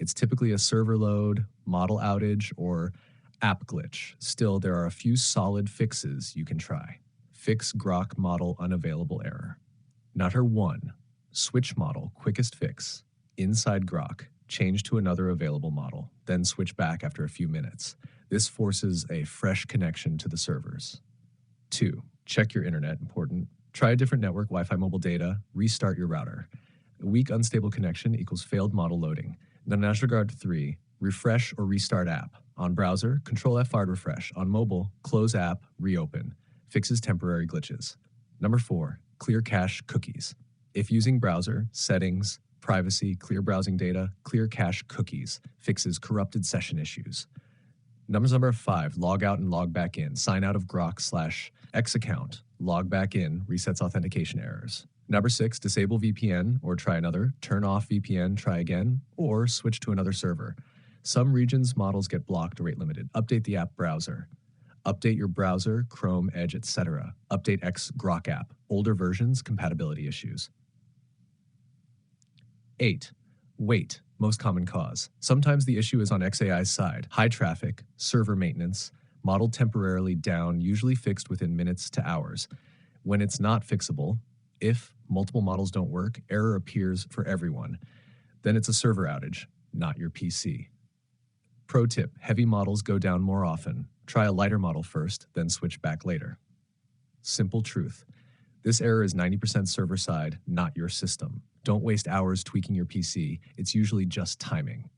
It's typically a server load, model outage, or app glitch. Still, there are a few solid fixes you can try. Fix Grok model unavailable error. Nutter 1. Switch model, quickest fix. Inside Grok, change to another available model, then switch back after a few minutes. This forces a fresh connection to the servers. 2. Check your internet, important. Try a different network, Wi-Fi mobile data, restart your router. A weak unstable connection equals failed model loading. Then as regard to 3, refresh or restart app. On browser, Control F5 to refresh. On mobile, close app, reopen. Fixes temporary glitches. Number 4, clear cache cookies. If using browser, settings, privacy, clear browsing data, clear cache cookies. Fixes corrupted session issues. Number 5, log out and log back in. Sign out of Grok/X account. Log back in, resets authentication errors. Number 6, disable VPN or try another. Turn off VPN, try again, or switch to another server. Some regions models get blocked or rate limited. Update the app browser. Update your browser, Chrome, Edge, etc. Update X Grok app. Older versions, compatibility issues. 8. Wait, most common cause. Sometimes the issue is on XAI's side. High traffic, server maintenance, model temporarily down, usually fixed within minutes to hours. When it's not fixable, if multiple models don't work, error appears for everyone. Then it's a server outage, not your PC. Pro tip, heavy models go down more often. Try a lighter model first, then switch back later. Simple truth. This error is 90% server side, not your system. Don't waste hours tweaking your PC. It's usually just timing.